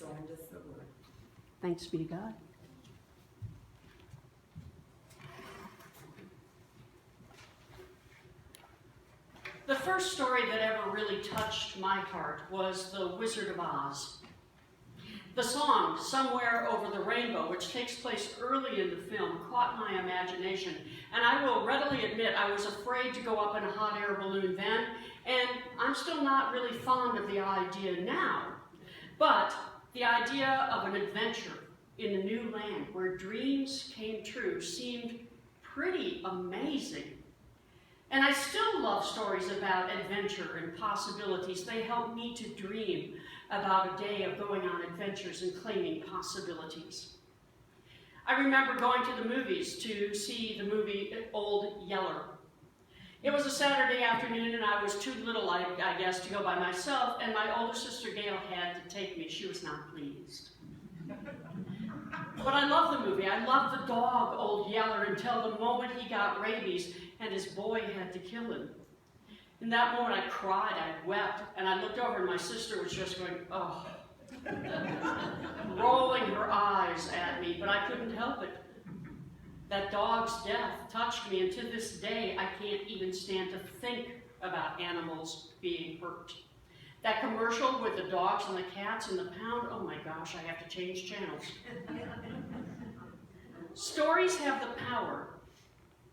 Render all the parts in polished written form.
So endeth the word. Thanks be to God. The first story that ever really touched my heart was The Wizard of Oz. The song, Somewhere Over the Rainbow, which takes place early in the film, caught my imagination. And I will readily admit I was afraid to go up in a hot air balloon then, and I'm still not really fond of the idea now. But the idea of an adventure in a new land where dreams came true seemed pretty amazing. And I still love stories about adventure and possibilities. They help me to dream about a day of going on adventures and claiming possibilities. I remember going to the movies to see the movie Old Yeller. It was a Saturday afternoon and I was too little, I guess, to go by myself, and my older sister Gail had to take me. She was not pleased. But I loved the movie. I loved the dog, Old Yeller, until the moment he got rabies and his boy had to kill him. In that moment, I cried, I wept, and I looked over and my sister was just going, oh, rolling her eyes at me, but I couldn't help it. That dog's death touched me, and to this day, I can't even stand to think about animals being hurt. That commercial with the dogs and the cats in the pound, oh my gosh, I have to change channels. Stories have the power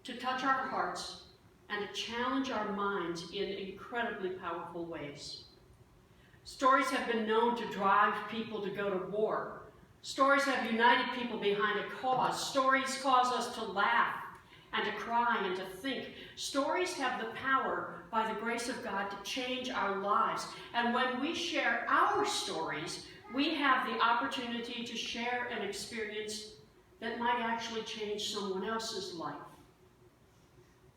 to touch our hearts and to challenge our minds in incredibly powerful ways. Stories have been known to drive people to go to war. Stories have united people behind a cause. Stories cause us to laugh and to cry and to think. Stories have the power, by the grace of God, to change our lives. And when we share our stories, we have the opportunity to share an experience that might actually change someone else's life.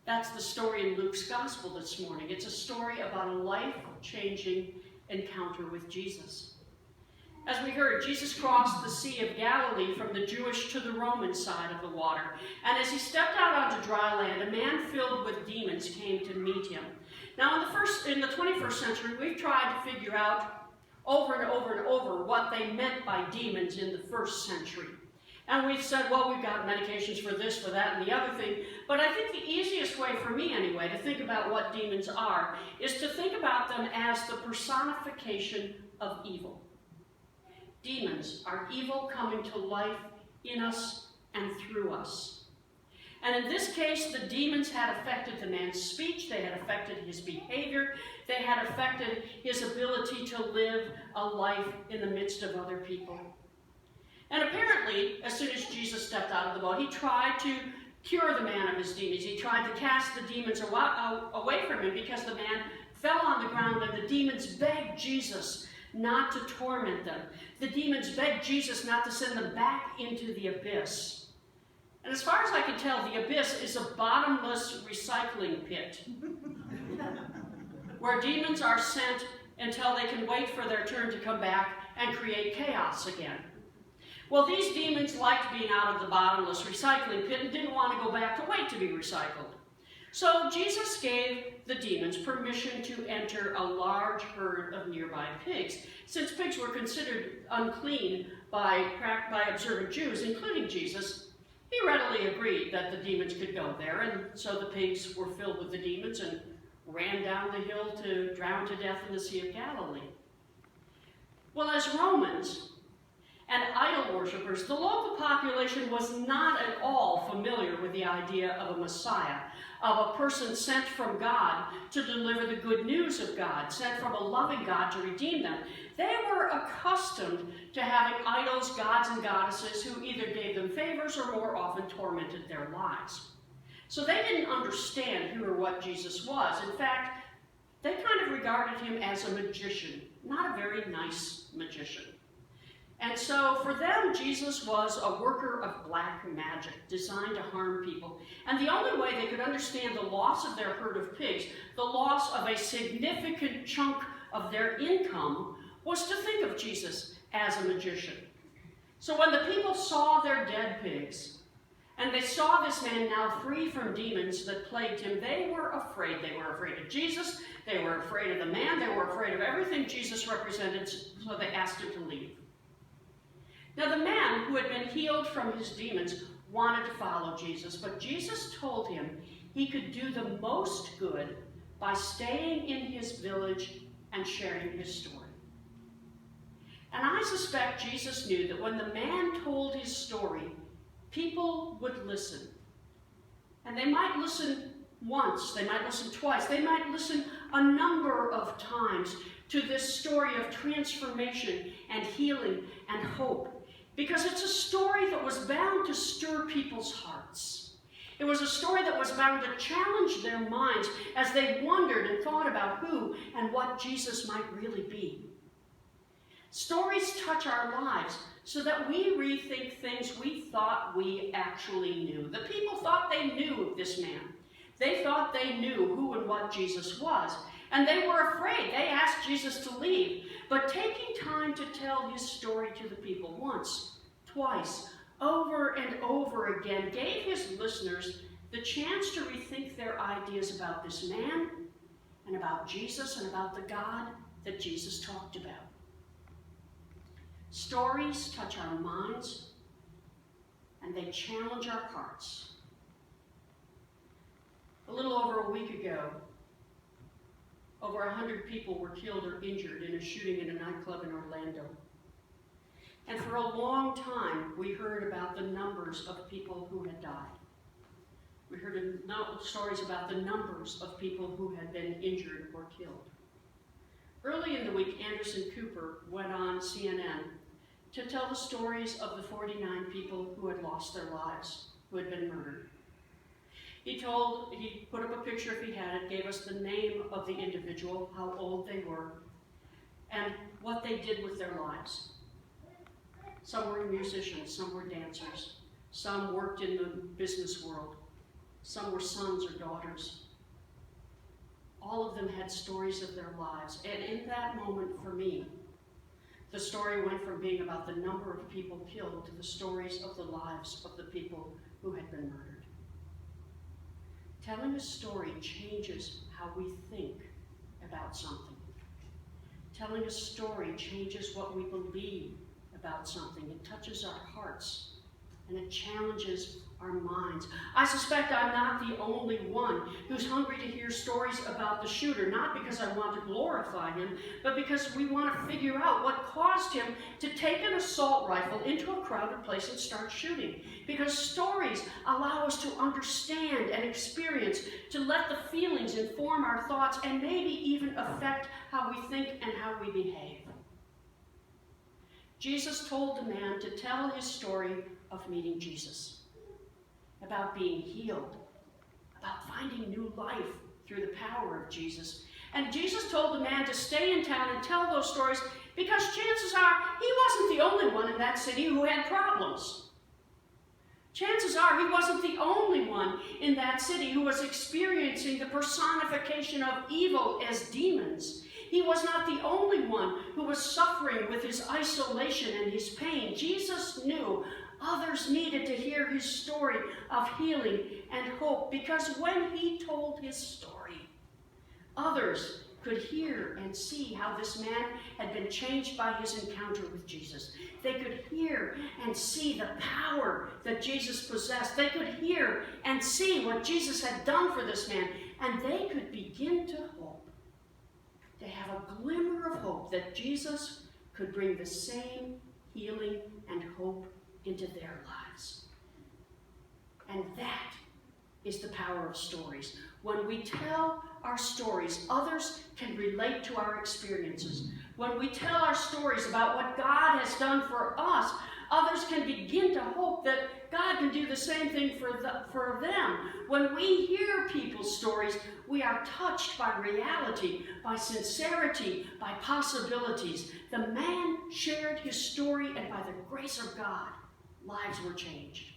That's the story in Luke's Gospel this morning. It's a story about a life-changing encounter with Jesus. As we heard, Jesus crossed the Sea of Galilee from the Jewish to the Roman side of the water. And as he stepped out onto dry land, a man filled with demons came to meet him. Now, in the 21st century, we've tried to figure out over and over and over what they meant by demons in the first century. And we've said, well, we've got medications for this, for that, and the other thing. But I think the easiest way, for me anyway, to think about what demons are is to think about them as the personification of evil. Demons are evil coming to life in us and through us. And in this case, the demons had affected the man's speech, they had affected his behavior, they had affected his ability to live a life in the midst of other people. And apparently, as soon as Jesus stepped out of the boat, he tried to cure the man of his demons. He tried to cast the demons away from him because the man fell on the ground and the demons begged Jesus not to torment them. The demons begged Jesus not to send them back into the abyss. And as far as I can tell, the abyss is a bottomless recycling pit where demons are sent until they can wait for their turn to come back and create chaos again. Well, these demons liked being out of the bottomless recycling pit and didn't want to go back to wait to be recycled. So Jesus gave the demons permission to enter a large herd of nearby pigs. Since pigs were considered unclean by observant Jews, including Jesus, he readily agreed that the demons could go there, and so the pigs were filled with the demons and ran down the hill to drown to death in the Sea of Galilee. Well, as Romans and idol worshippers, the local population was not at all familiar with the idea of a Messiah, of a person sent from God to deliver the good news of God, sent from a loving God to redeem them. They were accustomed to having idols, gods, and goddesses who either gave them favors or more often tormented their lives. So they didn't understand who or what Jesus was. In fact, they kind of regarded him as a magician, not a very nice magician. And so for them, Jesus was a worker of black magic designed to harm people. And the only way they could understand the loss of their herd of pigs, the loss of a significant chunk of their income, was to think of Jesus as a magician. So when the people saw their dead pigs, and they saw this man now free from demons that plagued him, they were afraid. They were afraid of Jesus, they were afraid of the man, they were afraid of everything Jesus represented, so they asked him to leave. Now the man who had been healed from his demons wanted to follow Jesus, but Jesus told him he could do the most good by staying in his village and sharing his story. And I suspect Jesus knew that when the man told his story, people would listen. And they might listen once, they might listen twice, they might listen a number of times to this story of transformation and healing and hope, because it's a story that was bound to stir people's hearts. It was a story that was bound to challenge their minds as they wondered and thought about who and what Jesus might really be. Stories touch our lives so that we rethink things we thought we actually knew. The people thought they knew this man. They thought they knew who and what Jesus was, and they were afraid. They asked Jesus to leave. But taking time to tell his story to the people once, twice, over and over again gave his listeners the chance to rethink their ideas about this man and about Jesus and about the God that Jesus talked about. Stories touch our minds and they challenge our hearts. A little over a week ago, over 100 people were killed or injured in a shooting in a nightclub in Orlando. And for a long time, we heard about the numbers of people who had died. We heard stories about the numbers of people who had been injured or killed. Early in the week, Anderson Cooper went on CNN to tell the stories of the 49 people who had lost their lives, who had been murdered. He put up a picture if he had it, gave us the name of the individual, how old they were, and what they did with their lives. Some were musicians, some were dancers, some worked in the business world, some were sons or daughters. All of them had stories of their lives, and in that moment for me, the story went from being about the number of people killed to the stories of the lives of the people who had been murdered. Telling a story changes how we think about something. Telling a story changes what we believe about something. It touches our hearts and it challenges our minds. I suspect I'm not the only one who's hungry to hear stories about the shooter, not because I want to glorify him, but because we want to figure out what caused him to take an assault rifle into a crowded place and start shooting. Because stories allow us to understand and experience, to let the feelings inform our thoughts and maybe even affect how we think and how we behave. Jesus told the man to tell his story of meeting Jesus, about being healed, about finding new life through the power of Jesus. And Jesus told the man to stay in town and tell those stories because chances are he wasn't the only one in that city who had problems. Chances are he wasn't the only one in that city who was experiencing the personification of evil as demons. He was not the only one who was suffering with his isolation and his pain. Jesus knew others needed to hear his story of healing and hope, because when he told his story, others could hear and see how this man had been changed by his encounter with Jesus. They could hear and see the power that Jesus possessed. They could hear and see what Jesus had done for this man, and they could begin to hope, to have a glimmer of hope that Jesus could bring the same healing and hope into their lives. And that is the power of stories. When we tell our stories, others can relate to our experiences. When we tell our stories about what God has done for us, others can begin to hope that God can do the same thing for them. When we hear people's stories, we are touched by reality, by sincerity, by possibilities. The man shared his story, and by the grace of God, lives were changed.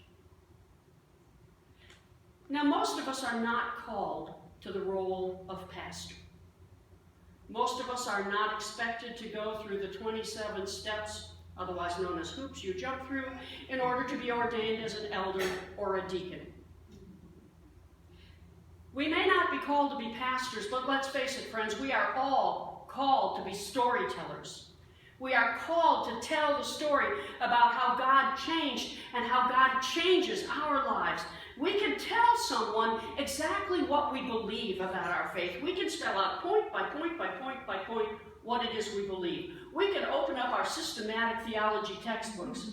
Now, most of us are not called to the role of pastor. Most of us are not expected to go through the 27 steps, otherwise known as hoops, you jump through in order to be ordained as an elder or a deacon. We may not be called to be pastors, but let's face it, friends, we are all called to be storytellers. We are called to tell the story about how God changed and how God changes our lives. We can tell someone exactly what we believe about our faith. We can spell out point by point by point by point what it is we believe. We can open up our systematic theology textbooks